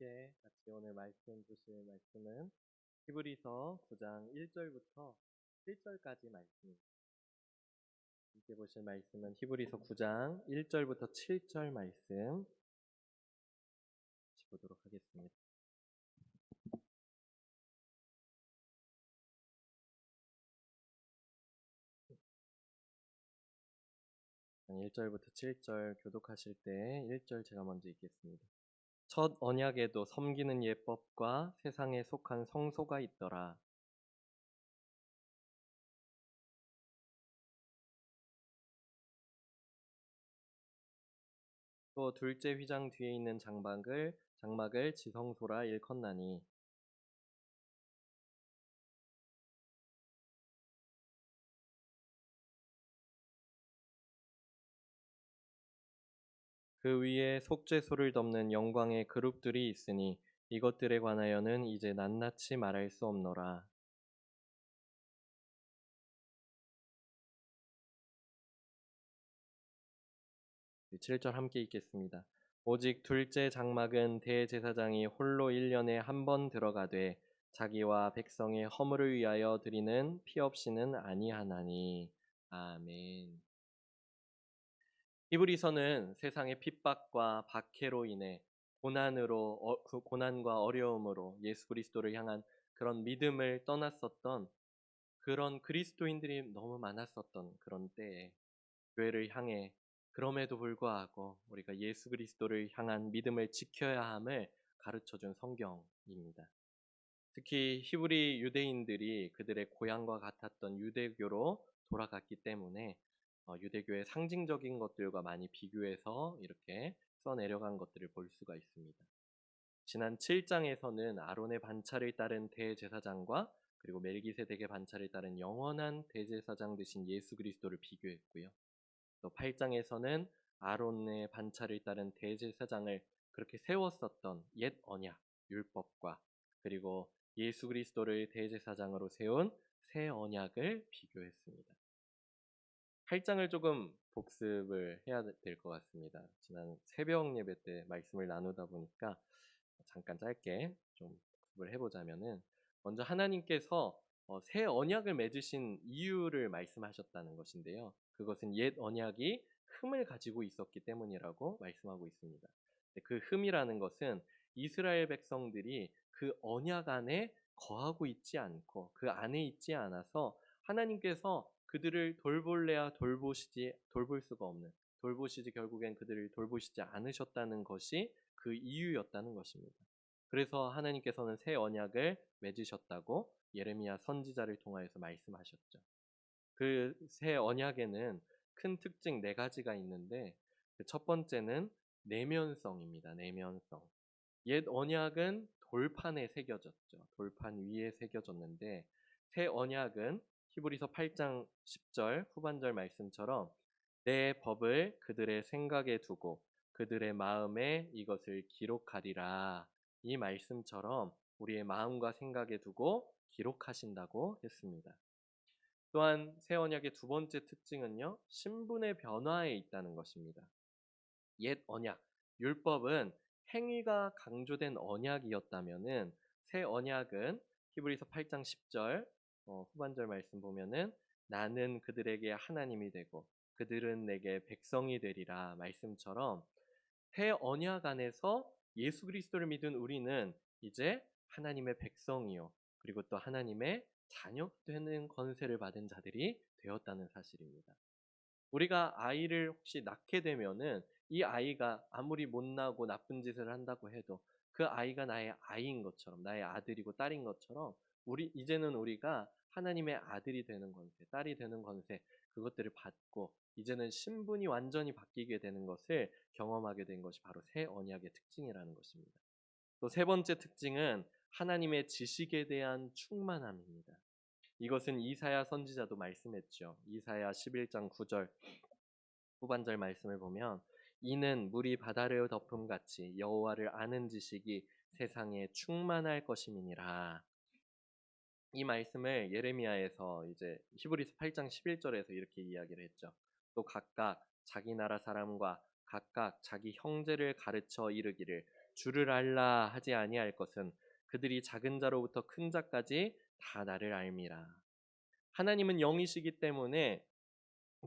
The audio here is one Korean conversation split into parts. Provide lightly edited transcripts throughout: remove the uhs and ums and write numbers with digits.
함께 같이 오늘 말씀 주실 말씀은 히브리서 9장 1절부터 7절까지 말씀입니다. 함께 보실 말씀은 히브리서 9장 1절부터 7절 말씀 보도록 하겠습니다. 1절부터 7절 교독하실 때 1절 제가 먼저 읽겠습니다. 첫 언약에도 섬기는 예법과 세상에 속한 성소가 있더라. 또 둘째 휘장 뒤에 있는 장막을 지성소라 일컫나니 그 위에 속죄소를 덮는 영광의 그룹들이 있으니 이것들에 관하여는 이제 낱낱이 말할 수 없노라. 7절 함께 읽겠습니다. 오직 둘째 장막은 대제사장이 홀로 1년에 한 번 들어가되 자기와 백성의 허물을 위하여 드리는 피 없이는 아니하나니. 아멘. 히브리서는 세상의 핍박과 박해로 인해 고난과 어려움으로 예수 그리스도를 향한 그런 믿음을 떠났었던 그런 그리스도인들이 너무 많았었던 그런 때에 교회를 향해 그럼에도 불구하고 우리가 예수 그리스도를 향한 믿음을 지켜야 함을 가르쳐준 성경입니다. 특히 히브리 유대인들이 그들의 고향과 같았던 유대교로 돌아갔기 때문에 유대교의 상징적인 것들과 많이 비교해서 이렇게 써내려간 것들을 볼 수가 있습니다. 지난 7장에서는 아론의 반차를 따른 대제사장과 그리고 멜기세덱의 반차를 따른 영원한 대제사장 되신 예수 그리스도를 비교했고요. 또 8장에서는 아론의 반차를 따른 대제사장을 그렇게 세웠었던 옛 언약 율법과 그리고 예수 그리스도를 대제사장으로 세운 새 언약을 비교했습니다. 8장을 조금 복습을 해야 될 것 같습니다. 지난 새벽 예배 때 말씀을 나누다 보니까 잠깐 짧게 좀 복습을 해보자면은 먼저 하나님께서 새 언약을 맺으신 이유를 말씀하셨다는 것인데요. 그것은 옛 언약이 흠을 가지고 있었기 때문이라고 말씀하고 있습니다. 그 흠이라는 것은 이스라엘 백성들이 그 언약 안에 거하고 있지 않고 그 안에 있지 않아서 하나님께서 그들을 돌볼래야 돌볼 수가 없는 돌보시지 결국엔 그들을 돌보시지 않으셨다는 것이 그 이유였다는 것입니다. 그래서 하나님께서는 새 언약을 맺으셨다고 예레미야 선지자를 통하여서 말씀하셨죠. 그 새 언약에는 큰 특징 4가지가 있는데 첫 번째는 내면성입니다. 내면성. 옛 언약은 돌판에 새겨졌죠. 돌판 위에 새겨졌는데 새 언약은 히브리서 8장 10절 후반절 말씀처럼 내 법을 그들의 생각에 두고 그들의 마음에 이것을 기록하리라. 이 말씀처럼 우리의 마음과 생각에 두고 기록하신다고 했습니다. 또한 새 언약의 두 번째 특징은요, 신분의 변화에 있다는 것입니다. 옛 언약, 율법은 행위가 강조된 언약이었다면은 새 언약은 히브리서 8장 10절 후반절 말씀 보면은 나는 그들에게 하나님이 되고 그들은 내게 백성이 되리라 말씀처럼 새 언약 안에서 예수 그리스도를 믿은 우리는 이제 하나님의 백성이요 그리고 또 하나님의 자녀 되는 권세를 받은 자들이 되었다는 사실입니다. 우리가 아이를 혹시 낳게 되면은 이 아이가 아무리 못나고 나쁜 짓을 한다고 해도 그 아이가 나의 아이인 것처럼 나의 아들이고 딸인 것처럼 이제는 우리가 하나님의 아들이 되는 권세, 딸이 되는 권세 그것들을 받고 이제는 신분이 완전히 바뀌게 되는 것을 경험하게 된 것이 바로 새 언약의 특징이라는 것입니다. 또 세 번째 특징은 하나님의 지식에 대한 충만함입니다. 이것은 이사야 선지자도 말씀했죠. 이사야 11장 9절 후반절 말씀을 보면 이는 물이 바다를 덮음같이 여호와를 아는 지식이 세상에 충만할 것임이니라. 이 말씀을 예레미야에서 이제 히브리서 8장 11절에서 이렇게 이야기를 했죠. 또 각각 자기 나라 사람과 각각 자기 형제를 가르쳐 이르기를 주를 알라 하지 아니할 것은 그들이 작은 자로부터 큰 자까지 다 나를 알미라. 하나님은 영이시기 때문에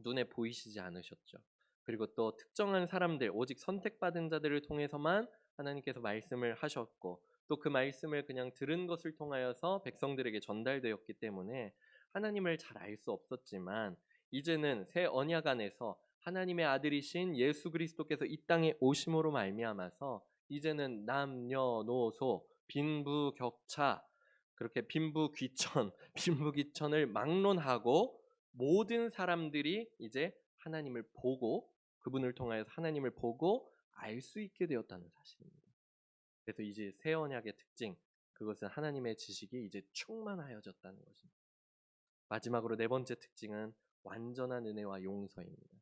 눈에 보이시지 않으셨죠. 그리고 또 특정한 사람들, 오직 선택받은 자들을 통해서만 하나님께서 말씀을 하셨고, 또 그 말씀을 그냥 들은 것을 통하여서 백성들에게 전달되었기 때문에 하나님을 잘 알 수 없었지만, 이제는 새 언약 안에서 하나님의 아들이신 예수 그리스도께서 이 땅에 오심으로 말미암아서 이제는 남녀노소 빈부격차, 그렇게 빈부귀천 빈부귀천을 막론하고 모든 사람들이 이제 하나님을 보고, 그분을 통하여서 하나님을 보고 알 수 있게 되었다는 사실입니다. 그래서 이제 새 언약의 특징, 그것은 하나님의 지식이 이제 충만하여졌다는 것입니다. 마지막으로 네 번째 특징은 완전한 은혜와 용서입니다.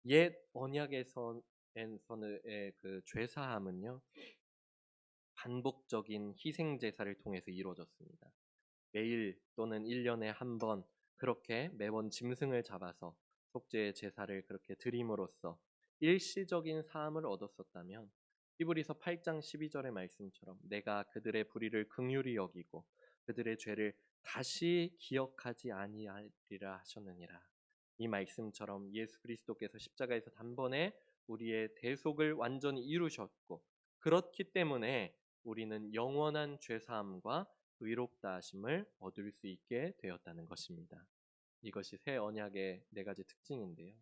옛 언약에서의 그 죄사함은요, 반복적인 희생 제사를 통해서 이루어졌습니다. 매일 또는 1년에 한 번 그렇게 매번 짐승을 잡아서 속죄의 제사를 그렇게 드림으로써 일시적인 사함을 얻었었다면, 히브리서 8장 12절의 말씀처럼 내가 그들의 불의를 긍휼히 여기고 그들의 죄를 다시 기억하지 아니하리라 하셨느니라. 이 말씀처럼 예수 그리스도께서 십자가에서 단번에 우리의 대속을 완전히 이루셨고, 그렇기 때문에 우리는 영원한 죄사함과 의롭다 하심을 얻을 수 있게 되었다는 것입니다. 이것이 새 언약의 네 가지 특징인데요.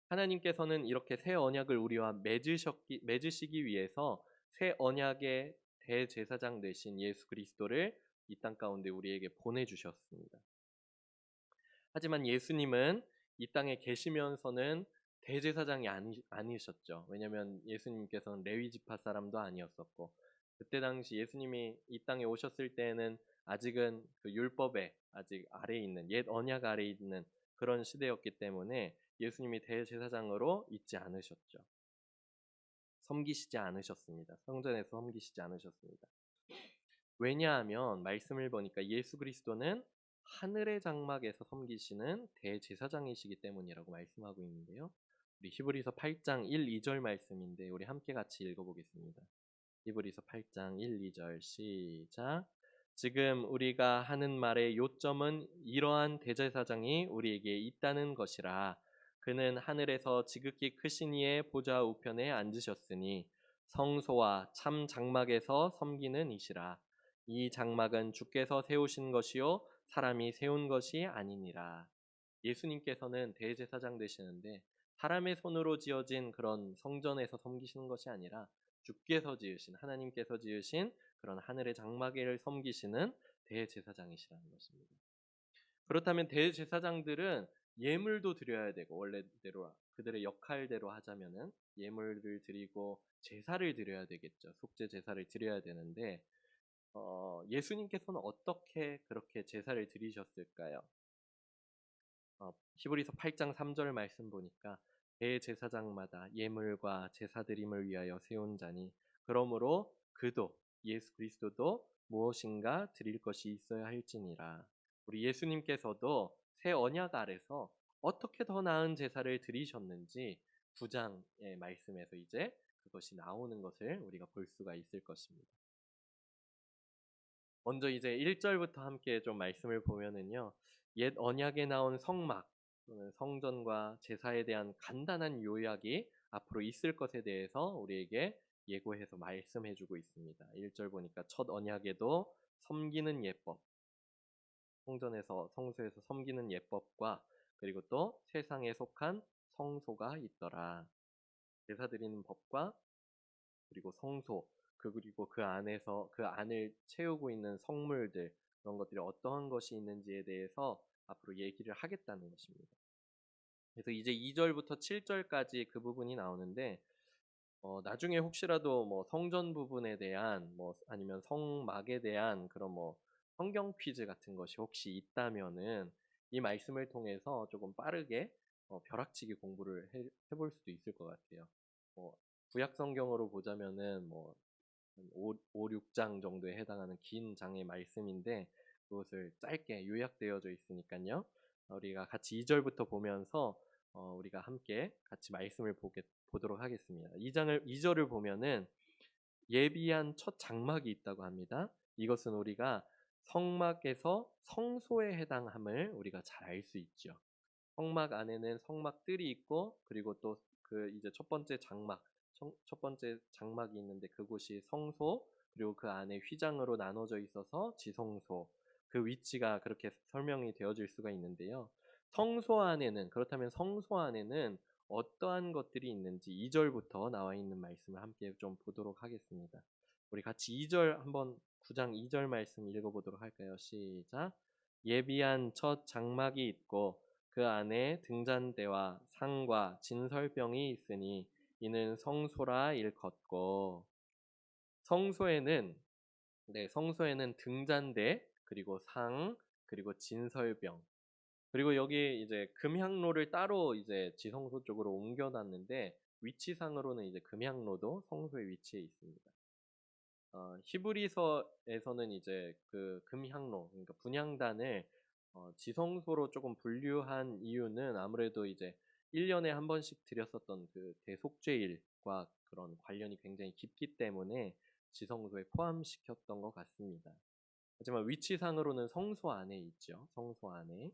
하나님께서는 이렇게 새 언약을 우리와 맺으시기 위해서 새 언약의 대제사장 되신 예수 그리스도를 이 땅 가운데 우리에게 보내주셨습니다. 하지만 예수님은 이 땅에 계시면서는 대제사장이 아니셨죠. 왜냐하면 예수님께서는 레위 지파 사람도 아니었었고, 그때 당시 예수님이 이 땅에 오셨을 때에는 아직은 그 율법에 아직 아래에 있는, 옛 언약 아래에 있는 그런 시대였기 때문에 예수님이 대제사장으로 있지 않으셨죠. 섬기시지 않으셨습니다. 성전에서 섬기시지 않으셨습니다. 왜냐하면 말씀을 보니까 예수 그리스도는 하늘의 장막에서 섬기시는 대제사장이시기 때문이라고 말씀하고 있는데요. 우리 히브리서 8장 1, 2절 말씀인데 우리 함께 같이 읽어보겠습니다. 히브리서 8장 1, 2절 시작. 지금 우리가 하는 말의 요점은 이러한 대제사장이 우리에게 있다는 것이라. 그는 하늘에서 지극히 크신 이의 보좌 우편에 앉으셨으니 성소와 참 장막에서 섬기는 이시라. 이 장막은 주께서 세우신 것이요 사람이 세운 것이 아니니라. 예수님께서는 대제사장 되시는데 사람의 손으로 지어진 그런 성전에서 섬기시는 것이 아니라 주께서 지으신, 하나님께서 지으신 그런 하늘의 장막을 섬기시는 대제사장이시라는 것입니다. 그렇다면 대제사장들은 예물도 드려야 되고, 원래대로 그들의 역할대로 하자면은 예물을 드리고 제사를 드려야 되겠죠. 속죄 제사를 드려야 되는데 예수님께서는 어떻게 그렇게 제사를 드리셨을까요? 히브리서 8장 3절 말씀 보니까 대제사장마다 예물과 제사 드림을 위하여 세운 자니 그러므로 그도 예수 그리스도도 무엇인가 드릴 것이 있어야 할지니라. 우리 예수님께서도 새 언약 아래서 어떻게 더 나은 제사를 드리셨는지 9장의 말씀에서 이제 그것이 나오는 것을 우리가 볼 수가 있을 것입니다. 먼저 이제 1절부터 함께 좀 말씀을 보면은요. 옛 언약에 나온 성막 또는 성전과 제사에 대한 간단한 요약이 앞으로 있을 것에 대해서 우리에게 예고해서 말씀해 주고 있습니다. 1절 보니까 첫 언약에도 섬기는 예법, 성전에서 성소에서 섬기는 예법과 그리고 또 세상에 속한 성소가 있더라. 제사 드리는 법과 그리고 성소, 그리고 그 안에서 그 안을 채우고 있는 성물들, 그런 것들이 어떠한 것이 있는지에 대해서 앞으로 얘기를 하겠다는 것입니다. 그래서 이제 2절부터 7절까지 그 부분이 나오는데 나중에 혹시라도 뭐 성전 부분에 대한 뭐 아니면 성막에 대한 그런 뭐 성경 퀴즈 같은 것이 혹시 있다면은 이 말씀을 통해서 조금 빠르게 벼락치기 공부를 해볼 수도 있을 것 같아요. 뭐 구약 성경으로 보자면은 뭐 5, 6장 정도에 해당하는 긴 장의 말씀인데 그것을 짧게 요약되어져 있으니까요. 우리가 같이 2절부터 보면서 우리가 함께 같이 말씀을 보도록 하겠습니다. 2절을 보면은 예비한 첫 장막이 있다고 합니다. 이것은 우리가 성막에서 성소에 해당함을 우리가 잘 알 수 있죠. 성막 안에는 성막들이 있고 그리고 또 그 이제 첫 번째 장막, 첫 번째 장막이 있는데 그곳이 성소 그리고 그 안에 휘장으로 나눠져 있어서 지성소 그 위치가 그렇게 설명이 되어질 수가 있는데요. 성소 안에는 그렇다면 성소 안에는 어떠한 것들이 있는지 2절부터 나와 있는 말씀을 함께 좀 보도록 하겠습니다. 우리 같이 2절 한번 9장 2절 말씀 읽어보도록 할까요? 시작. 예비한 첫 장막이 있고 그 안에 등잔대와 상과 진설병이 있으니 이는 성소라 일컫고 성소에는 성소에는 등잔대 그리고 상 그리고 진설병 그리고 여기 이제 금향로를 따로 이제 지성소 쪽으로 옮겨놨는데 위치상으로는 이제 금향로도 성소에 위치해 있습니다. 히브리서에서는 이제 그 금향로, 그러니까 분향단을 지성소로 조금 분류한 이유는 아무래도 이제 1년에 한 번씩 드렸었던 그 대속죄일과 그런 관련이 굉장히 깊기 때문에 지성소에 포함시켰던 것 같습니다. 하지만 위치상으로는 성소 안에 있죠. 성소 안에.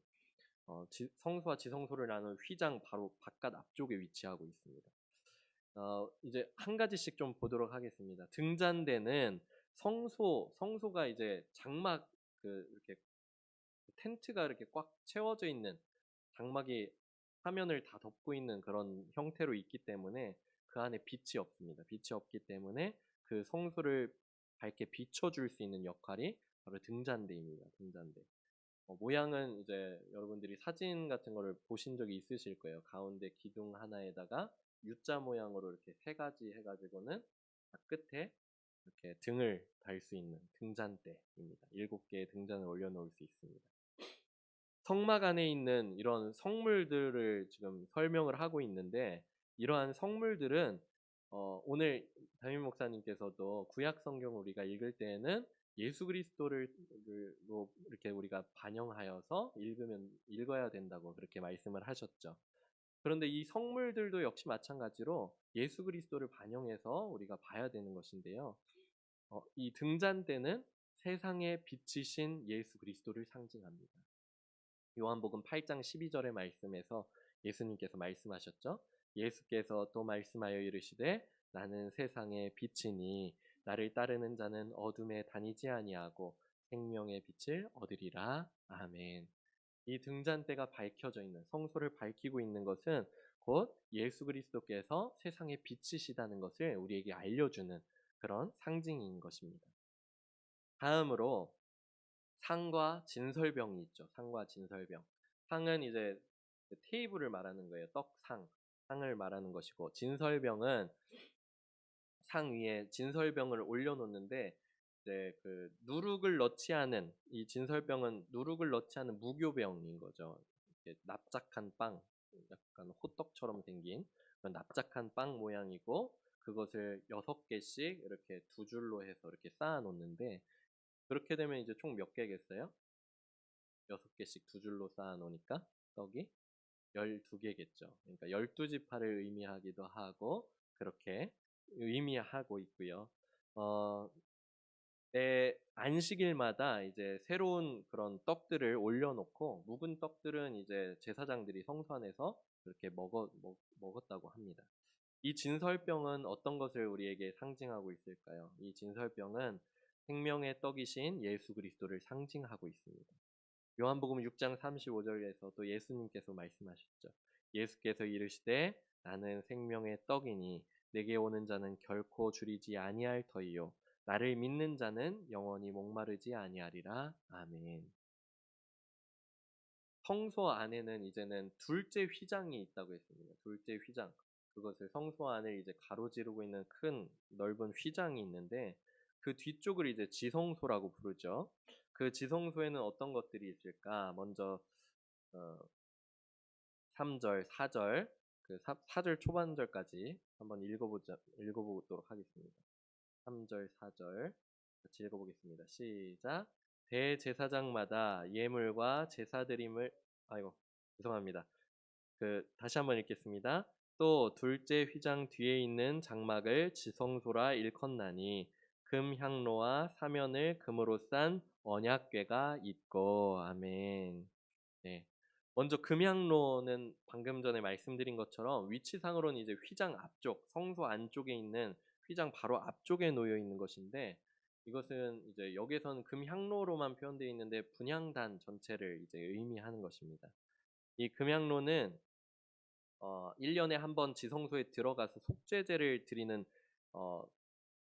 성소와 지성소를 나눈 휘장 바로 바깥 앞쪽에 위치하고 있습니다. 이제 한 가지씩 좀 보도록 하겠습니다. 등잔대는 성소가 이제 장막 이렇게 텐트가 이렇게 꽉 채워져 있는 장막이 화면을 다 덮고 있는 그런 형태로 있기 때문에 그 안에 빛이 없습니다. 빛이 없기 때문에 그 성소를 밝게 비춰줄 수 있는 역할이 바로 등잔대입니다. 등잔대. 모양은 이제 여러분들이 사진 같은 거를 보신 적이 있으실 거예요. 가운데 기둥 하나에다가 U자 모양으로 이렇게 세 가지 해가지고는 끝에 이렇게 등을 달 수 있는 등잔대입니다. 7개의 등잔을 올려놓을 수 있습니다. 성막 안에 있는 이런 성물들을 지금 설명을 하고 있는데 이러한 성물들은 오늘 담임 목사님께서도 구약 성경 우리가 읽을 때에는 예수 그리스도를 이렇게 우리가 반영하여서 읽어야 된다고 그렇게 말씀을 하셨죠. 그런데 이 성물들도 역시 마찬가지로 예수 그리스도를 반영해서 우리가 봐야 되는 것인데요. 이 등잔대는 세상에 비치신 예수 그리스도를 상징합니다. 요한복음 8장 12절의 말씀에서 예수님께서 말씀하셨죠. 예수께서 또 말씀하여 이르시되 나는 세상의 빛이니 나를 따르는 자는 어둠에 다니지 아니하고 생명의 빛을 얻으리라. 아멘. 이 등잔대가 밝혀져 있는 성소를 밝히고 있는 것은 곧 예수 그리스도께서 세상의 빛이시다는 것을 우리에게 알려주는 그런 상징인 것입니다. 다음으로 상과 진설병이 있죠. 상과 진설병. 상은 이제 그 테이블을 말하는 거예요. 상을 말하는 것이고 진설병은 상 위에 진설병을 올려놓는데 이제 그 누룩을 넣지 않은 이 진설병은 누룩을 넣지 않은 무교병인 거죠. 이렇게 납작한 빵, 약간 호떡처럼 생긴 그런 납작한 빵 모양이고 그것을 6개씩 이렇게 두 줄로 해서 이렇게 쌓아 놓는데 그렇게 되면 이제 총 몇 개겠어요? 6개씩 두 줄로 쌓아 놓으니까 떡이 12개겠죠. 그러니까 12지파를 의미하기도 하고 그렇게 의미하고 있고요. 매 안식일마다 이제 새로운 그런 떡들을 올려놓고 묵은 떡들은 이제 제사장들이 성소 안에서 그렇게 먹었다고 합니다. 이 진설병은 어떤 것을 우리에게 상징하고 있을까요? 이 진설병은 생명의 떡이신 예수 그리스도를 상징하고 있습니다. 요한복음 6장 35절에서 또 예수님께서 말씀하셨죠. 예수께서 이르시되 나는 생명의 떡이니 내게 오는 자는 결코 줄이지 아니할 터이요 나를 믿는 자는 영원히 목마르지 아니하리라. 아멘. 성소 안에는 이제는 둘째 휘장이 있다고 했습니다. 둘째 휘장. 그것을 성소 안을 이제 가로지르고 있는 큰 넓은 휘장이 있는데 그 뒤쪽을 이제 지성소라고 부르죠. 그 지성소에는 어떤 것들이 있을까? 먼저 3절, 4절, 그 4절 초반절까지 한번 읽어보도록 하겠습니다. 3절, 4절 같이 읽어보겠습니다. 시작. 대제사장마다 예물과 제사드림을 아이고 죄송합니다. 다시 한번 읽겠습니다. 또 둘째 휘장 뒤에 있는 장막을 지성소라 일컫나니 금향로와 사면을 금으로 싼 언약궤가 있고. 아멘. 네. 먼저 금향로는 방금 전에 말씀드린 것처럼 위치상으로는 이제 휘장 앞쪽, 성소 안쪽에 있는 휘장 바로 앞쪽에 놓여 있는 것인데, 이것은 이제 여기서는 금향로로만 표현되어 있는데 분향단 전체를 이제 의미하는 것입니다. 이 금향로는 1년에 한 번 지성소에 들어가서 속죄제를 드리는 어,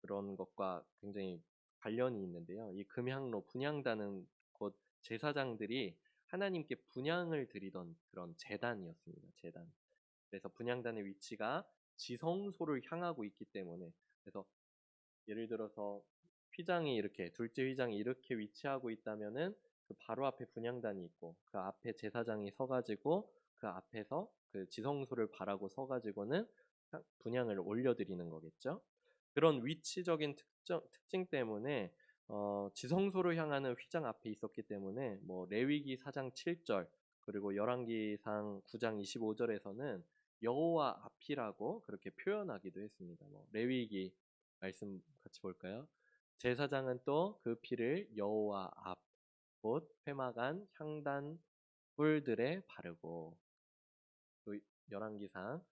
그런 것과 굉장히 관련이 있는데요. 이 금향로, 분향단은 곧 제사장들이 하나님께 분향을 드리던 그런 제단이었습니다. 제단. 그래서 분향단의 위치가 지성소를 향하고 있기 때문에, 그래서 예를 들어서 휘장이 이렇게 둘째 휘장이 이렇게 위치하고 있다면은 그 바로 앞에 분향단이 있고 그 앞에 제사장이 서가지고 그 앞에서 그 지성소를 바라고 서가지고는 분향을 올려드리는 거겠죠. 그런 위치적인 특징 때문에 지성소를 향하는 휘장 앞에 있었기 때문에 뭐 레위기 4장 7절 그리고 열왕기상 9장 25절에서는 여호와 앞이라고 그렇게 표현하기도 했습니다. 뭐 레위기 말씀 같이 볼까요? 제사장은 또 그 피를 여호와 앞, 곧 회막안 향단 뿔들에 바르고. 또 열왕기상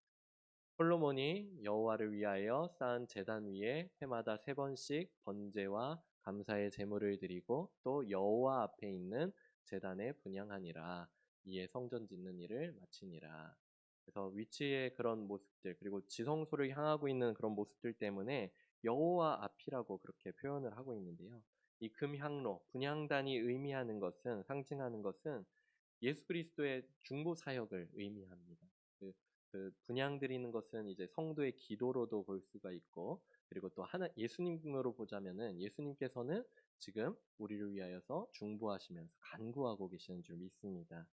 솔로몬이 여호와를 위하여 쌓은 제단 위에 해마다 3번씩 번제와 감사의 제물을 드리고 또 여호와 앞에 있는 제단에 분향하니라. 이에 성전 짓는 일을 마치니라. 그래서 위치의 그런 모습들 그리고 지성소를 향하고 있는 그런 모습들 때문에 여호와 앞이라고 그렇게 표현을 하고 있는데요. 이 금향로, 분향단이 의미하는 것은 상징하는 것은 예수 그리스도의 중보 사역을 의미합니다. 그, 그 분향 드리는 것은 이제 성도의 기도로도 볼 수가 있고, 그리고 또 하나 예수님으로 보자면은 예수님께서는 지금 우리를 위하여서 중보하시면서 간구하고 계시는 줄 믿습니다.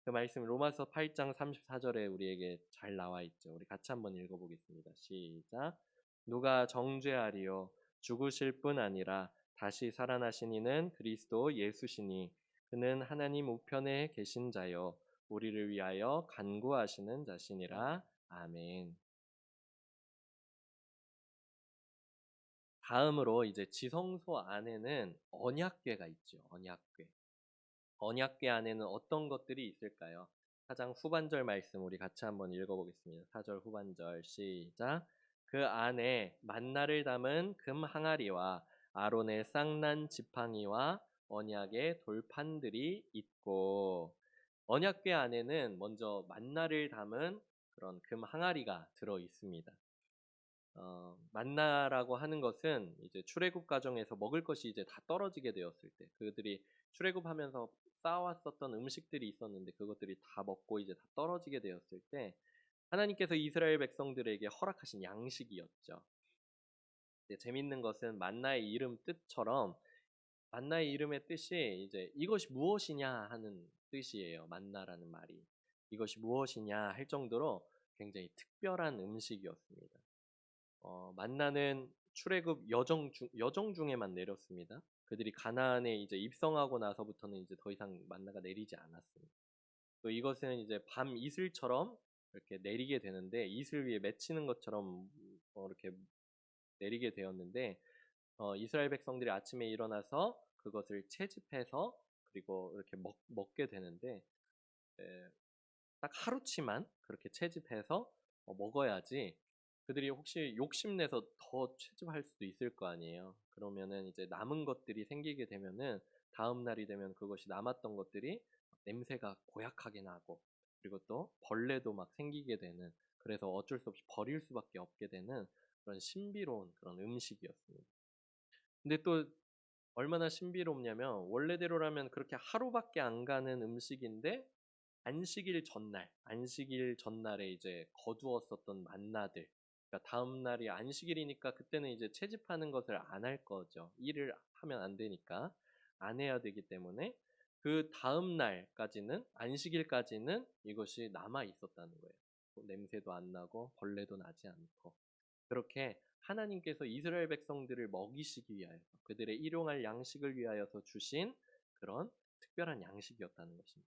그 말씀 로마서 8장 34절에 우리에게 잘 나와 있죠. 우리 같이 한번 읽어보겠습니다. 시작. 누가 정죄하리요? 죽으실 뿐 아니라 다시 살아나신 이는 그리스도 예수시니 그는 하나님 우편에 계신 자요 우리를 위하여 간구하시는 자시니라. 아멘. 다음으로 이제 지성소 안에는 언약궤가 있죠. 언약궤. 언약궤 안에는 어떤 것들이 있을까요? 4장 후반절 말씀 우리 같이 한번 읽어보겠습니다. 4절 후반절 시작. 그 안에 만나를 담은 금 항아리와 아론의 쌍난 지팡이와 언약의 돌판들이 있고. 언약궤 안에는 먼저 만나를 담은 그런 금 항아리가 들어 있습니다. 만나라고 하는 것은 이제 출애굽 과정에서 먹을 것이 이제 다 떨어지게 되었을 때, 그들이 출애굽하면서 쌓아왔었던 음식들이 있었는데 그것들이 다 먹고 이제 다 떨어지게 되었을 때 하나님께서 이스라엘 백성들에게 허락하신 양식이었죠. 재밌는 것은 만나의 이름 뜻처럼 만나의 이름의 뜻이 이제 이것이 무엇이냐 하는 뜻이에요. 만나라는 말이 이것이 무엇이냐 할 정도로 굉장히 특별한 음식이었습니다. 만나는 출애굽 여정 중에만 내렸습니다. 그들이 가나안에 이제 입성하고 나서부터는 이제 더 이상 만나가 내리지 않았습니다. 또 이것은 이제 밤 이슬처럼 이렇게 내리게 되는데 이슬 위에 맺히는 것처럼 이렇게 내리게 되었는데 이스라엘 백성들이 아침에 일어나서 그것을 채집해서 그리고 이렇게 먹게 되는데 딱 하루치만 그렇게 채집해서 먹어야지 그들이 혹시 욕심내서 더 채집할 수도 있을 거 아니에요. 그러면은 이제 남은 것들이 생기게 되면은 다음 날이 되면 그것이 남았던 것들이 냄새가 고약하게 나고 그리고 또 벌레도 막 생기게 되는 그래서 어쩔 수 없이 버릴 수밖에 없게 되는 그런 신비로운 그런 음식이었습니다. 근데 또 얼마나 신비롭냐면 원래대로라면 그렇게 하루밖에 안 가는 음식인데 안식일 전날에 이제 거두었었던 만나들. 그러니까 다음 날이 안식일이니까 그때는 이제 채집하는 것을 안 할 거죠. 일을 하면 안 되니까 안 해야 되기 때문에 그 다음 날까지는 안식일까지는 이것이 남아 있었다는 거예요. 냄새도 안 나고 벌레도 나지 않고 그렇게 하나님께서 이스라엘 백성들을 먹이시기 위하여서 그들의 일용할 양식을 위하여서 주신 그런 특별한 양식이었다는 것입니다.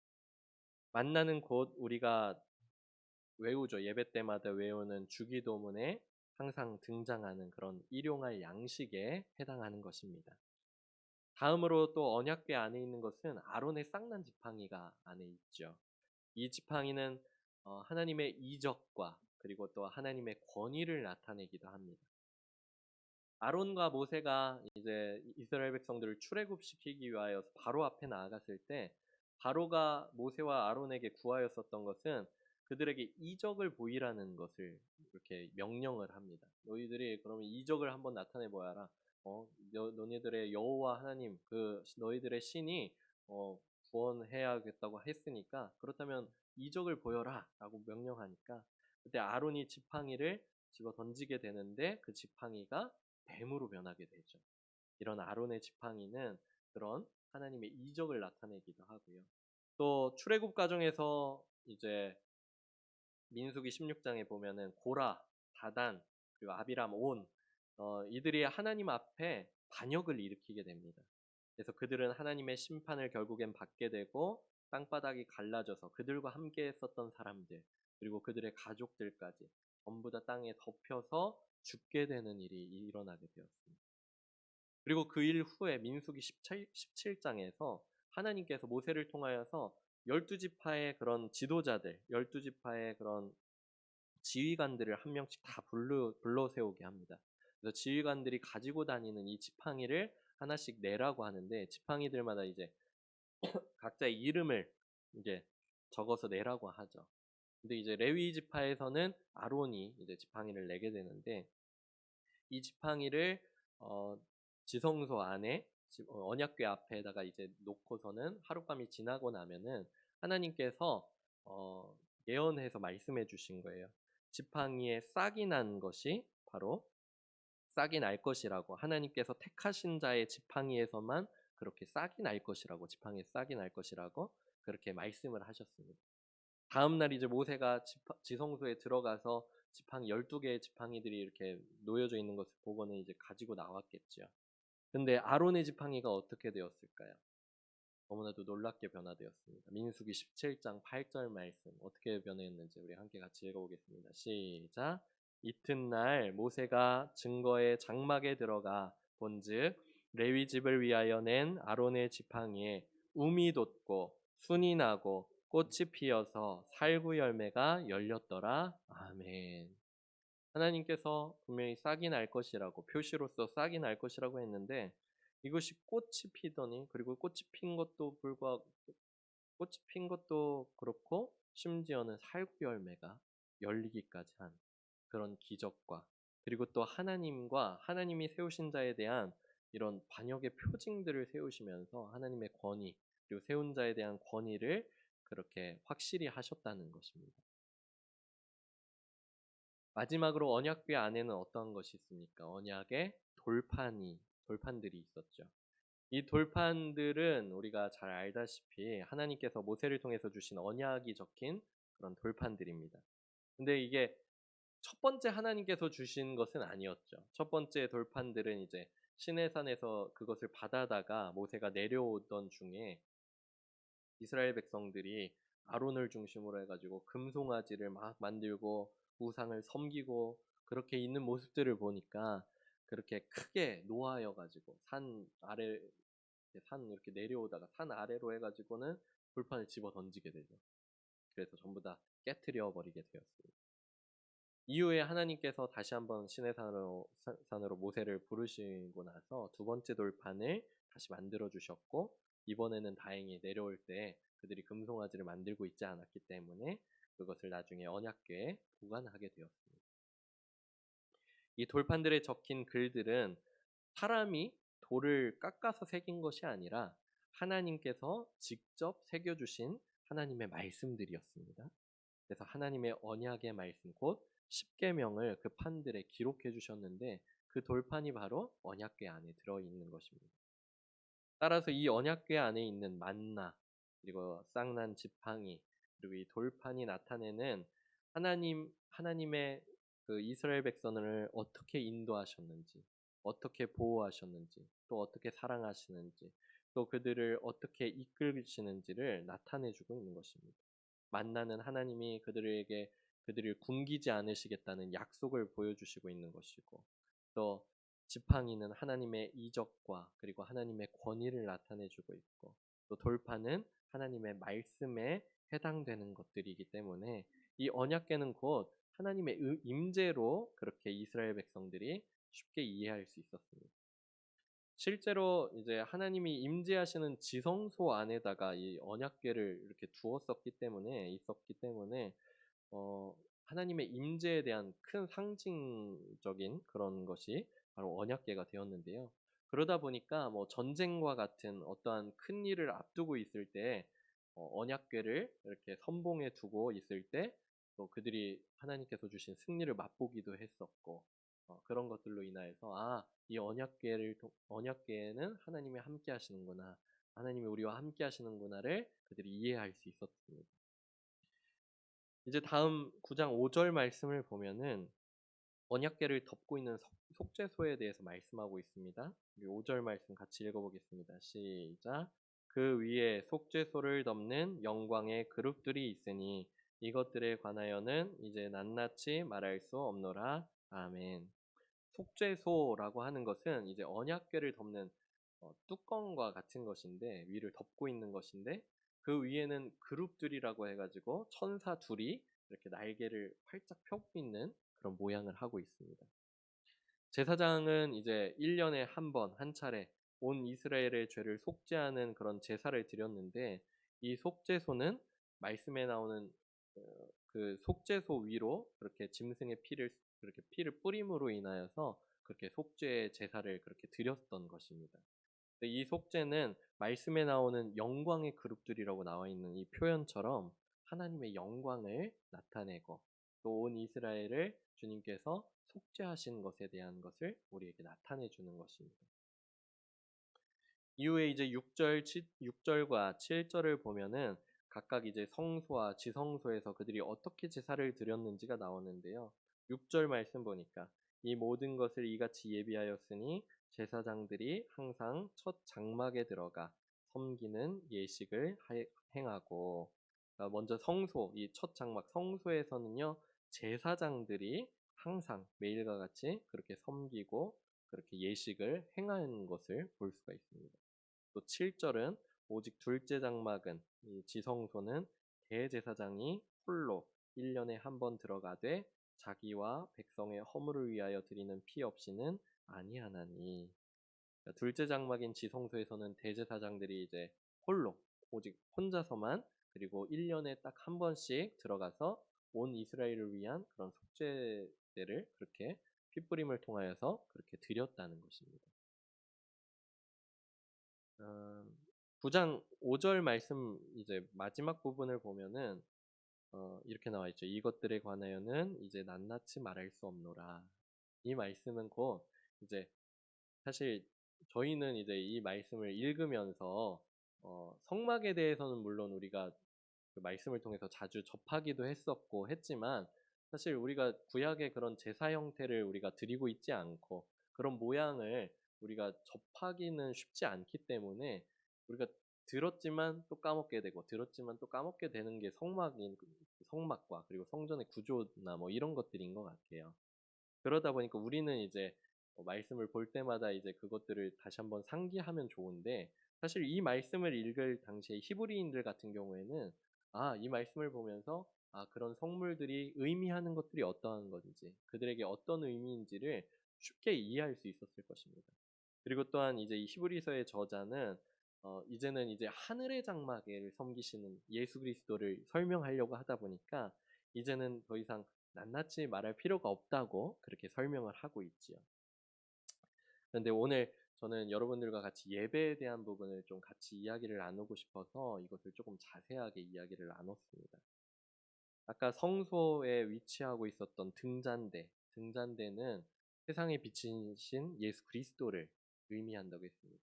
만나는 곧 우리가 외우죠. 예배 때마다 외우는 주기도문에 항상 등장하는 그런 일용할 양식에 해당하는 것입니다. 다음으로 또 언약궤 안에 있는 것은 아론의 쌍난 지팡이가 안에 있죠. 이 지팡이는 하나님의 이적과 그리고 또 하나님의 권위를 나타내기도 합니다. 아론과 모세가 이제 이스라엘 백성들을 출애굽시키기 위하여 바로 앞에 나아갔을 때 바로가 모세와 아론에게 구하였었던 것은 그들에게 이적을 보이라는 것을 이렇게 명령을 합니다. 너희들이 그러면 이적을 한번 나타내 보아라. 너희들의 여호와 하나님 그 너희들의 신이 구원해야겠다고 했으니까 그렇다면 이적을 보여라라고 명령하니까 그때 아론이 지팡이를 집어 던지게 되는데 그 지팡이가 뱀으로 변하게 되죠. 이런 아론의 지팡이는 그런 하나님의 이적을 나타내기도 하고요. 또 출애굽 과정에서 이제 민수기 16장에 보면은 고라, 다단, 그리고 아비람, 온 이들이 하나님 앞에 반역을 일으키게 됩니다. 그래서 그들은 하나님의 심판을 결국엔 받게 되고 땅바닥이 갈라져서 그들과 함께 했었던 사람들 그리고 그들의 가족들까지 전부 다 땅에 덮여서 죽게 되는 일이 일어나게 되었습니다. 그리고 그 일 후에 민수기 17장에서 하나님께서 모세를 통하여서 12지파의 그런 지도자들, 12지파의 그런 지휘관들을 한 명씩 다 불러 세우게 합니다. 그래서 지휘관들이 가지고 다니는 이 지팡이를 하나씩 내라고 하는데 지팡이들마다 이제 각자의 이름을 이제 적어서 내라고 하죠. 근데 이제 레위 지파에서는 아론이 이제 지팡이를 내게 되는데 이 지팡이를 지성소 안에 언약궤 앞에다가 이제 놓고서는 하룻밤이 지나고 나면은 하나님께서 예언해서 말씀해 주신 거예요. 지팡이에 싹이 난 것이 바로 싹이 날 것이라고 하나님께서 택하신 자의 지팡이에서만 그렇게 싹이 날 것이라고 지팡이에 싹이 날 것이라고 그렇게 말씀을 하셨습니다. 다음 날 이제 모세가 지성소에 들어가서 지팡이 12개의 지팡이들이 이렇게 놓여져 있는 것을 보고는 이제 가지고 나왔겠죠. 근데 아론의 지팡이가 어떻게 되었을까요? 너무나도 놀랍게 변화되었습니다. 민수기 17장 8절 말씀 어떻게 변했는지 우리 함께 같이 읽어보겠습니다. 시작. 이튿날 모세가 증거의 장막에 들어가 본즉 레위 집을 위하여 낸 아론의 지팡이에 움이 돋고 순이 나고 꽃이 피어서 살구 열매가 열렸더라. 아멘. 하나님께서 분명히 싹이 날 것이라고 표시로서 싹이 날 것이라고 했는데 이것이 꽃이 피더니 그리고 꽃이 핀 것도 불구하고 꽃이 핀 것도 그렇고 심지어는 살구 열매가 열리기까지 한 그런 기적과 그리고 또 하나님과 하나님이 세우신 자에 대한 이런 반역의 표징들을 세우시면서 하나님의 권위 그리고 세운 자에 대한 권위를 그렇게 확실히 하셨다는 것입니다. 마지막으로 언약궤 안에는 어떤 것이 있습니까? 언약의 돌판들이 있었죠. 이 돌판들은 우리가 잘 알다시피 하나님께서 모세를 통해서 주신 언약이 적힌 그런 돌판들입니다. 근데 이게 첫 번째 하나님께서 주신 것은 아니었죠. 첫 번째 돌판들은 이제 시내산에서 그것을 받아다가 모세가 내려오던 중에 이스라엘 백성들이 아론을 중심으로 해가지고 금송아지를 막 만들고 우상을 섬기고 그렇게 있는 모습들을 보니까 그렇게 크게 노하여가지고 산 이렇게 내려오다가 산 아래로 해가지고는 불판을 집어 던지게 되죠. 그래서 전부 다 깨트려 버리게 되었습니다. 이후에 하나님께서 다시 한번 산으로 모세를 부르시고 나서 두 번째 돌판을 다시 만들어 주셨고 이번에는 다행히 내려올 때 그들이 금송아지를 만들고 있지 않았기 때문에 그것을 나중에 언약궤에 보관하게 되었습니다. 이 돌판들에 적힌 글들은 사람이 돌을 깎아서 새긴 것이 아니라 하나님께서 직접 새겨주신 하나님의 말씀들이었습니다. 그래서 하나님의 언약의 말씀 곧 십계명을 그 판들에 기록해 주셨는데 그 돌판이 바로 언약궤 안에 들어 있는 것입니다. 따라서 이 언약궤 안에 있는 만나 그리고 쌍난 지팡이 그리고 이 돌판이 나타내는 하나님의 그 이스라엘 백성을 어떻게 인도하셨는지 어떻게 보호하셨는지 또 어떻게 사랑하시는지 또 그들을 어떻게 이끌시는지를 나타내주고 있는 것입니다. 만나는 하나님이 그들에게 그들을 굶기지 않으시겠다는 약속을 보여주시고 있는 것이고, 또 지팡이는 하나님의 이적과 그리고 하나님의 권위를 나타내주고 있고, 또 돌파는 하나님의 말씀에 해당되는 것들이기 때문에 이 언약궤는 곧 하나님의 임재로 그렇게 이스라엘 백성들이 쉽게 이해할 수 있었습니다. 실제로 이제 하나님이 임재하시는 지성소 안에다가 이 언약궤를 이렇게 있었기 때문에 하나님의 임재에 대한 큰 상징적인 그런 것이 바로 언약궤가 되었는데요. 그러다 보니까 뭐 전쟁과 같은 어떠한 큰 일을 앞두고 있을 때 언약궤를 이렇게 선봉에 두고 있을 때 또 그들이 하나님께서 주신 승리를 맛보기도 했었고, 그런 것들로 인하여서 이 언약궤에는 하나님이 함께 하시는구나, 하나님이 우리와 함께 하시는구나를 그들이 이해할 수 있었습니다. 이제 다음 9장 5절 말씀을 보면은 언약궤를 덮고 있는 속죄소에 대해서 말씀하고 있습니다. 우리 5절 말씀 같이 읽어보겠습니다. 시작. 그 위에 속죄소를 덮는 영광의 그룹들이 있으니 이것들에 관하여는 이제 낱낱이 말할 수 없노라. 아멘. 속죄소라고 하는 것은 이제 언약궤를 덮는 뚜껑과 같은 것인데, 위를 덮고 있는 것인데, 그 위에는 그룹들이라고 해가지고 천사 둘이 이렇게 날개를 활짝 펴고 있는 그런 모양을 하고 있습니다. 제사장은 이제 1년에 한 차례 온 이스라엘의 죄를 속죄하는 그런 제사를 드렸는데, 이 속죄소는 말씀에 나오는 그 속죄소 위로 그렇게 짐승의 피를 뿌림으로 인하여서 그렇게 속죄 제사를 그렇게 드렸던 것입니다. 이 속죄는 말씀에 나오는 영광의 그룹들이라고 나와 있는 이 표현처럼 하나님의 영광을 나타내고 또 온 이스라엘을 주님께서 속죄하신 것에 대한 것을 우리에게 나타내 주는 것입니다. 이후에 이제 6절과 7절을 보면은 각각 이제 성소와 지성소에서 그들이 어떻게 제사를 드렸는지가 나오는데요. 6절 말씀 보니까 이 모든 것을 이같이 예비하였으니 제사장들이 항상 첫 장막에 들어가 섬기는 예식을 행하고, 먼저 성소, 이 첫 장막 성소에서는요, 제사장들이 항상 매일과 같이 그렇게 섬기고 그렇게 예식을 행하는 것을 볼 수가 있습니다. 또 7절은 오직 둘째 장막은 이 지성소는 대제사장이 홀로 1년에 한 번 들어가되 자기와 백성의 허물을 위하여 드리는 피 없이는 아니하나니. 그러니까 둘째 장막인 지성소에서는 대제사장들이 이제 홀로 오직 혼자서만 그리고 1년에 딱 한 번씩 들어가서 온 이스라엘을 위한 그런 속죄제를 그렇게 핏부림을 통하여서 그렇게 드렸다는 것입니다. 9장 5절 말씀 이제 마지막 부분을 보면은 이렇게 나와 있죠. 이것들에 관하여는 이제 낱낱이 말할 수 없노라. 이 말씀은 곧 이제 사실 저희는 이제 이 말씀을 읽으면서 성막에 대해서는 물론 우리가 그 말씀을 통해서 자주 접하기도 했었고 했지만, 사실 우리가 구약의 그런 제사 형태를 우리가 드리고 있지 않고 그런 모양을 우리가 접하기는 쉽지 않기 때문에 우리가 들었지만 또 까먹게 되고 들었지만 또 까먹게 되는 게 성막과 그리고 성전의 구조나 뭐 이런 것들인 것 같아요. 그러다 보니까 우리는 이제 말씀을 볼 때마다 이제 그것들을 다시 한번 상기하면 좋은데, 사실 이 말씀을 읽을 당시에 히브리인들 같은 경우에는 이 말씀을 보면서 그런 성물들이 의미하는 것들이 어떠한 건지, 그들에게 어떤 의미인지를 쉽게 이해할 수 있었을 것입니다. 그리고 또한 이제 이 히브리서의 저자는 이제는 이제 하늘의 장막을 섬기시는 예수 그리스도를 설명하려고 하다 보니까 이제는 더 이상 낱낱이 말할 필요가 없다고 그렇게 설명을 하고 있지요. 그런데 오늘 저는 여러분들과 같이 예배에 대한 부분을 좀 같이 이야기를 나누고 싶어서 이것을 조금 자세하게 이야기를 나눴습니다. 아까 성소에 위치하고 있었던 등잔대는 세상에 비치신 예수 그리스도를 의미한다고 했습니다.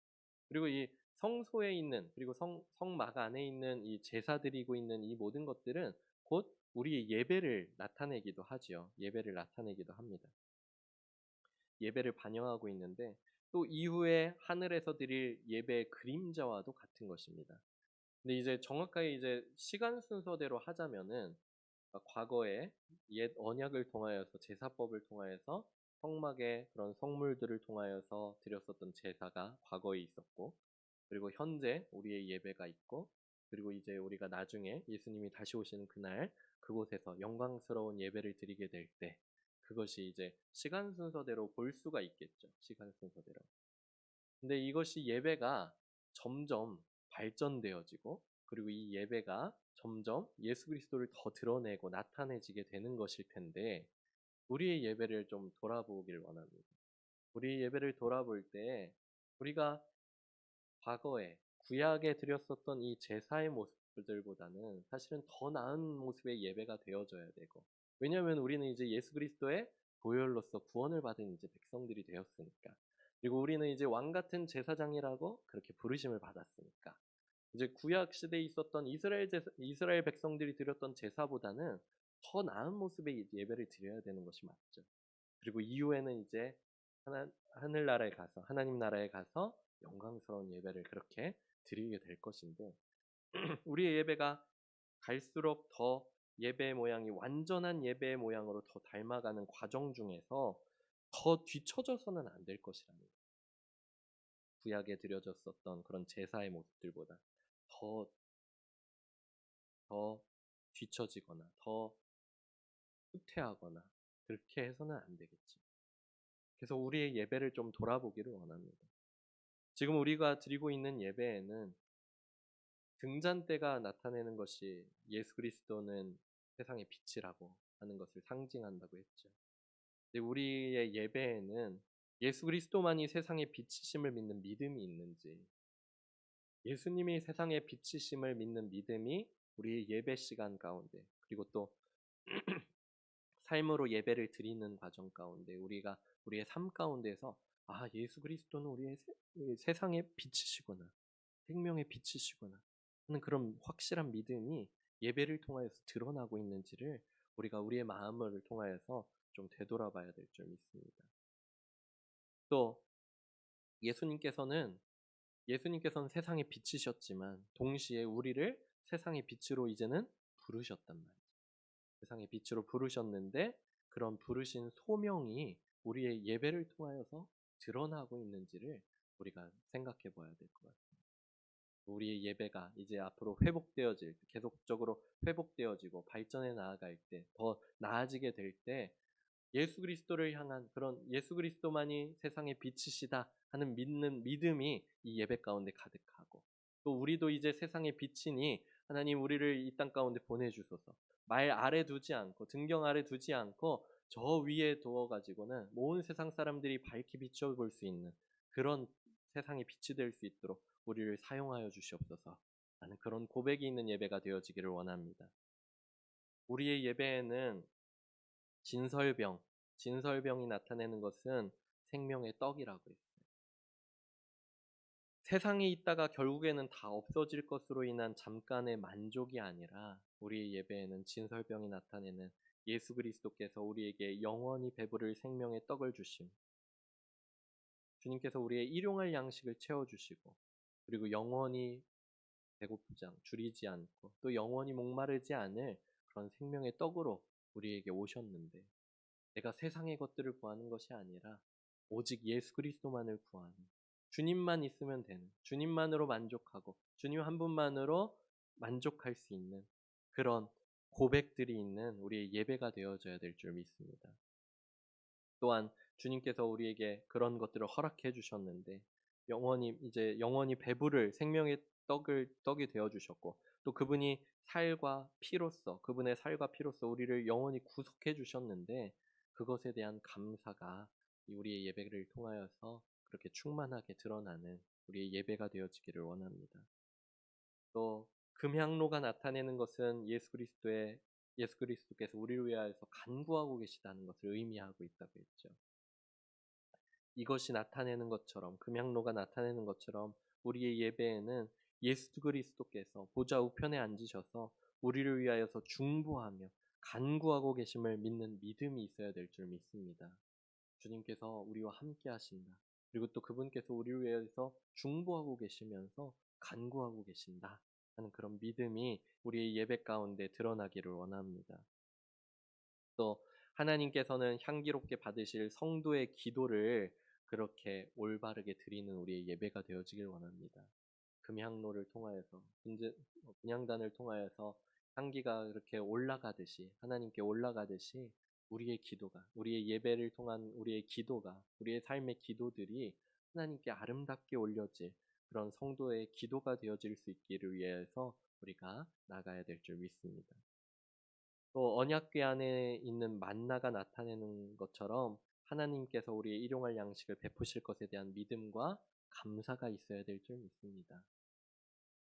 그리고 이 성소에 있는, 그리고 성막 안에 있는 이 제사 드리고 있는 이 모든 것들은 곧 우리의 예배를 나타내기도 하지요. 예배를 나타내기도 합니다. 예배를 반영하고 있는데, 또 이후에 하늘에서 드릴 예배의 그림자와도 같은 것입니다. 근데 이제 정확하게 이제 시간 순서대로 하자면은 과거에 옛 언약을 통하여서 제사법을 통하여서 성막의 그런 성물들을 통하여서 드렸었던 제사가 과거에 있었고, 그리고 현재 우리의 예배가 있고, 그리고 이제 우리가 나중에 예수님이 다시 오시는 그날 그곳에서 영광스러운 예배를 드리게 될 때, 그것이 이제 시간 순서대로 볼 수가 있겠죠. 시간 순서대로. 근데 이것이 예배가 점점 발전되어지고, 그리고 이 예배가 점점 예수 그리스도를 더 드러내고 나타내지게 되는 것일 텐데, 우리의 예배를 좀 돌아보길 원합니다. 우리의 예배를 돌아볼 때 우리가 과거에 구약에 드렸었던 이 제사의 모습들보다는 사실은 더 나은 모습의 예배가 되어져야 되고, 왜냐하면 우리는 이제 예수 그리스도의 보혈로서 구원을 받은 이제 백성들이 되었으니까, 그리고 우리는 이제 왕 같은 제사장이라고 그렇게 부르심을 받았으니까, 이제 구약 시대에 있었던 이스라엘 백성들이 드렸던 제사보다는 더 나은 모습의 예배를 드려야 되는 것이 맞죠. 그리고 이후에는 이제 하늘나라에 가서, 하나님 나라에 가서 영광스러운 예배를 그렇게 드리게 될 것인데, 우리의 예배가 갈수록 더 예배의 모양이 완전한 예배의 모양으로 더 닮아가는 과정 중에서 더 뒤처져서는 안 될 것이라는 거예요. 구약에 드려졌었던 그런 제사의 모습들보다 더, 더 뒤처지거나 더 후퇴하거나 그렇게 해서는 안 되겠지. 그래서 우리의 예배를 좀 돌아보기를 원합니다. 지금 우리가 드리고 있는 예배에는 등잔대가 나타내는 것이 예수 그리스도는 세상의 빛이라고 하는 것을 상징한다고 했죠. 근데 우리의 예배에는 예수 그리스도만이 세상의 빛이심을 믿는 믿음이 있는지, 예수님이 세상의 빛이심을 믿는 믿음이 우리의 예배 시간 가운데, 그리고 또 삶으로 예배를 드리는 과정 가운데 우리가 우리의 삶 가운데서 예수 그리스도는 우리의 세상의 빛이시구나, 생명의 빛이시구나 하는 그런 확실한 믿음이 예배를 통하여서 드러나고 있는지를 우리가 우리의 마음을 통하여서 좀 되돌아봐야 될 줄 믿습니다. 또 예수님께서는 세상의 빛이셨지만 동시에 우리를 세상의 빛으로 이제는 부르셨단 말이죠. 세상의 빛으로 부르셨는데 그런 부르신 소명이 우리의 예배를 통하여서 드러나고 있는지를 우리가 생각해 봐야 될 것 같아요. 우리의 예배가 이제 앞으로 회복되어질 때, 계속적으로 회복되어지고 발전해 나아갈 때, 더 나아지게 될 때 예수 그리스도를 향한 그런 예수 그리스도만이 세상의 빛이시다 하는 믿는 믿음이 이 예배 가운데 가득하고, 또 우리도 이제 세상의 빛이니 하나님 우리를 이 땅 가운데 보내주소서, 말 아래 두지 않고 등경 아래 두지 않고 저 위에 두어 가지고는 온 세상 사람들이 밝히 비춰볼 수 있는 그런 세상의 빛이 될 수 있도록 우리를 사용하여 주시옵소서 라는 그런 고백이 있는 예배가 되어지기를 원합니다. 우리의 예배에는 진설병이 나타내는 것은 생명의 떡이라고 했어요. 세상에 있다가 결국에는 다 없어질 것으로 인한 잠깐의 만족이 아니라 우리의 예배에는 진설병이 나타내는 예수 그리스도께서 우리에게 영원히 배부를 생명의 떡을 주심, 주님께서 우리의 일용할 양식을 채워주시고, 그리고 영원히 배고프지 않고 줄이지 않고 또 영원히 목마르지 않을 그런 생명의 떡으로 우리에게 오셨는데, 내가 세상의 것들을 구하는 것이 아니라 오직 예수 그리스도만을 구하는, 주님만 있으면 되는, 주님만으로 만족하고 주님 한 분만으로 만족할 수 있는 그런 고백들이 있는 우리의 예배가 되어져야 될 줄 믿습니다. 또한 주님께서 우리에게 그런 것들을 허락해 주셨는데 영원히 배부를 생명의 떡이 되어 주셨고, 또 그분이 그분의 살과 피로써 우리를 영원히 구속해 주셨는데, 그것에 대한 감사가 우리의 예배를 통하여서 그렇게 충만하게 드러나는 우리의 예배가 되어지기를 원합니다. 또 금향로가 나타내는 것은 예수 그리스도께서 우리를 위하여서 간구하고 계시다는 것을 의미하고 있다고 했죠. 이것이 나타내는 것처럼, 금향로가 나타내는 것처럼 우리의 예배에는 예수 그리스도께서 보좌 우편에 앉으셔서 우리를 위하여서 중보하며 간구하고 계심을 믿는 믿음이 있어야 될 줄 믿습니다. 주님께서 우리와 함께 하신다, 그리고 또 그분께서 우리를 위해서 중보하고 계시면서 간구하고 계신다 하는 그런 믿음이 우리의 예배 가운데 드러나기를 원합니다. 또 하나님께서는 향기롭게 받으실 성도의 기도를 그렇게 올바르게 드리는 우리의 예배가 되어지길 원합니다. 금향로를 통하여서 분향단을 통하여서 향기가 그렇게 올라가듯이 하나님께 올라가듯이 우리의 기도가 우리의 예배를 통한 우리의 기도가 우리의 삶의 기도들이 하나님께 아름답게 올려질 그런 성도의 기도가 되어질 수 있기를 위해서 우리가 나가야 될 줄 믿습니다. 또 언약궤 안에 있는 만나가 나타내는 것처럼 하나님께서 우리의 일용할 양식을 베푸실 것에 대한 믿음과 감사가 있어야 될 줄 믿습니다.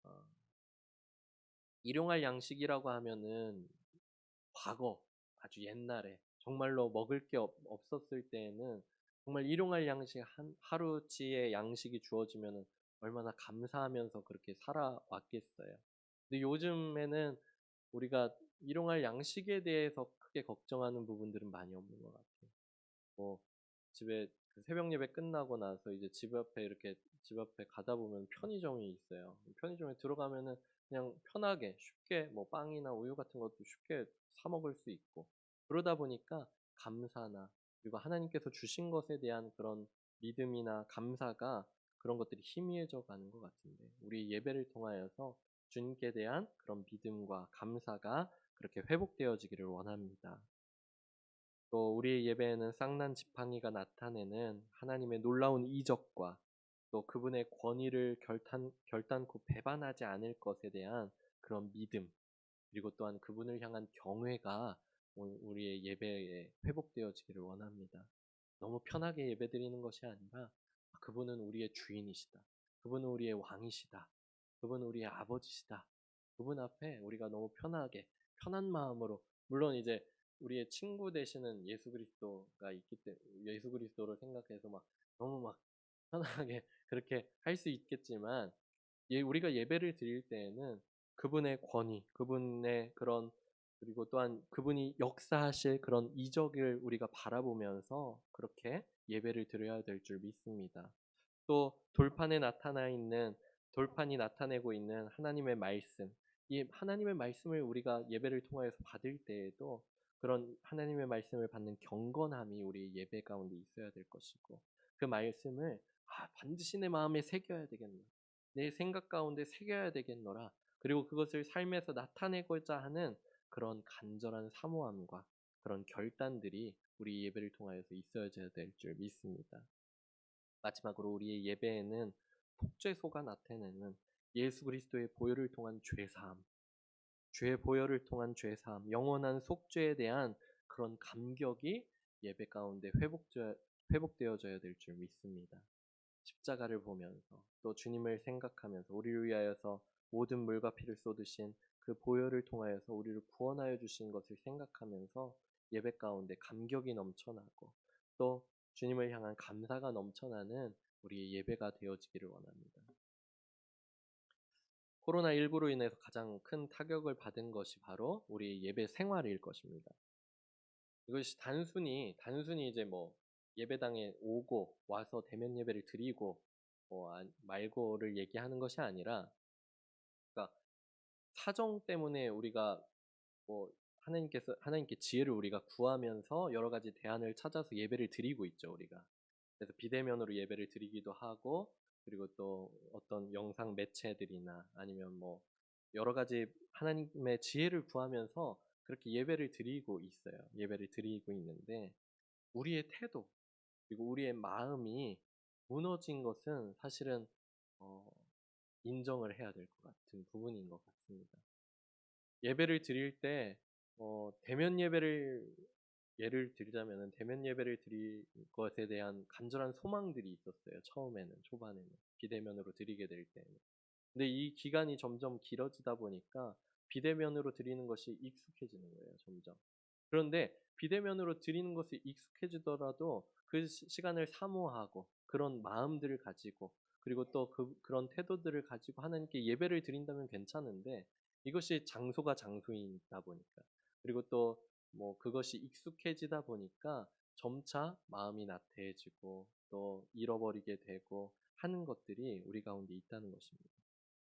어, 일용할 양식이라고 하면은 과거 아주 옛날에 정말로 먹을 게 없었을 때에는 정말 일용할 양식 하루치의 양식이 주어지면은 얼마나 감사하면서 그렇게 살아왔겠어요. 근데 요즘에는 우리가 일용할 양식에 대해서 크게 걱정하는 부분들은 많이 없는 것 같아요. 뭐 집에 그 새벽 예배 끝나고 나서 이제 집 앞에 가다 보면 편의점이 있어요. 편의점에 들어가면은 그냥 편하게 쉽게 뭐 빵이나 우유 같은 것도 쉽게 사 먹을 수 있고 그러다 보니까 감사나 그리고 하나님께서 주신 것에 대한 그런 믿음이나 감사가 그런 것들이 희미해져 가는 것 같은데 우리 예배를 통하여서 주님께 대한 그런 믿음과 감사가 그렇게 회복되어지기를 원합니다. 또 우리의 예배에는 쌍난 지팡이가 나타내는 하나님의 놀라운 이적과 또 그분의 권위를 결단코 배반하지 않을 것에 대한 그런 믿음, 그리고 또한 그분을 향한 경외가 우리의 예배에 회복되어지기를 원합니다. 너무 편하게 예배드리는 것이 아니라 그분은 우리의 주인이시다. 그분은 우리의 왕이시다. 그분은 우리의 아버지시다. 그분 앞에 우리가 너무 편하게 편한 마음으로 물론 이제 우리의 친구 되시는 예수 그리스도가 있기 때문에 예수 그리스도를 생각해서 막 너무 막 편하게 그렇게 할 수 있겠지만 우리가 예배를 드릴 때에는 그분의 권위, 그분의 그런 그리고 또한 그분이 역사하실 그런 이적을 우리가 바라보면서 그렇게 예배를 드려야 될 줄 믿습니다. 또 돌판이 나타내고 있는 하나님의 말씀, 이 하나님의 말씀을 우리가 예배를 통하여서 받을 때에도 그런 하나님의 말씀을 받는 경건함이 우리 예배 가운데 있어야 될 것이고 그 말씀을 반드시 내 마음에 새겨야 되겠노라. 내 생각 가운데 새겨야 되겠노라. 그리고 그것을 삶에서 나타내고자 하는 그런 간절한 사모함과 그런 결단들이 우리 예배를 통하여서 있어야 될 줄 믿습니다. 마지막으로 우리의 예배에는 속죄소가 나타내는 예수 그리스도의 보혈을 통한 죄사함, 죄 보혈을 통한 죄사함, 영원한 속죄에 대한 그런 감격이 예배 가운데 회복되어져야 될 줄 믿습니다. 십자가를 보면서 또 주님을 생각하면서 우리를 위하여서 모든 물과 피를 쏟으신 그 보혈을 통하여서 우리를 구원하여 주신 것을 생각하면서 예배 가운데 감격이 넘쳐나고 또 주님을 향한 감사가 넘쳐나는 우리의 예배가 되어지기를 원합니다. 코로나19로 인해서 가장 큰 타격을 받은 것이 바로 우리의 예배 생활일 것입니다. 이것이 단순히 이제 뭐 예배당에 오고 와서 대면 예배를 드리고 말고를 얘기하는 것이 아니라 그러니까 사정 때문에 우리가 뭐 하나님께 지혜를 우리가 구하면서 여러 가지 대안을 찾아서 예배를 드리고 있죠, 우리가. 그래서 비대면으로 예배를 드리기도 하고 그리고 또 어떤 영상 매체들이나 아니면 뭐 여러 가지 하나님의 지혜를 구하면서 그렇게 예배를 드리고 있어요. 예배를 드리고 있는데 우리의 태도 그리고 우리의 마음이 무너진 것은 사실은 어, 인정을 해야 될 것 같은 부분인 것 같습니다. 예배를 드릴 때 대면 예배를 예를 들자면은 대면 예배를 드릴 것에 대한 간절한 소망들이 있었어요. 초반에는 비대면으로 드리게 될 때는. 근데 이 기간이 점점 길어지다 보니까 비대면으로 드리는 것이 익숙해지는 거예요, 점점. 그런데 비대면으로 드리는 것이 익숙해지더라도 그 시간을 사모하고 그런 마음들을 가지고 그리고 또 그런 태도들을 가지고 하나님께 예배를 드린다면 괜찮은데 이것이 장소가 장소이다 보니까 그리고 또 뭐 그것이 익숙해지다 보니까 점차 마음이 나태해지고 또 잃어버리게 되고 하는 것들이 우리 가운데 있다는 것입니다.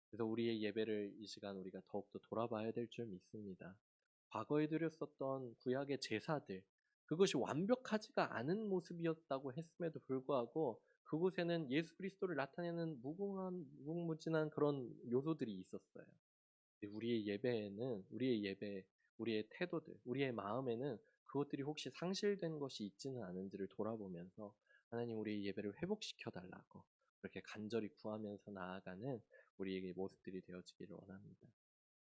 그래서 우리의 예배를 이 시간 우리가 더욱더 돌아봐야 될 줄 믿습니다. 과거에 드렸었던 구약의 제사들, 그것이 완벽하지가 않은 모습이었다고 했음에도 불구하고 그곳에는 예수 그리스도를 나타내는 무궁무진한 그런 요소들이 있었어요. 우리의 예배에는 우리의 태도들, 우리의 마음에는 그것들이 혹시 상실된 것이 있지는 않은지를 돌아보면서 하나님 우리의 예배를 회복시켜 달라고 그렇게 간절히 구하면서 나아가는 우리에게 모습들이 되어지기를 원합니다.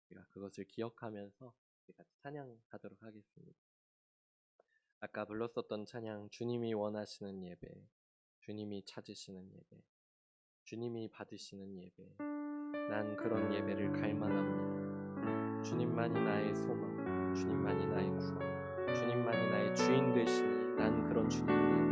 우리가 그것을 기억하면서 우리 같이 찬양하도록 하겠습니다. 아까 불렀었던 찬양, 주님이 원하시는 예배, 주님이 찾으시는 예배, 주님이 받으시는 예배, 난 그런 예배를 갈망합니다. 주님만이 나의 소망, 주님만이 나의 구원, 주님만이 나의 주인 되시니 난 그런 주님을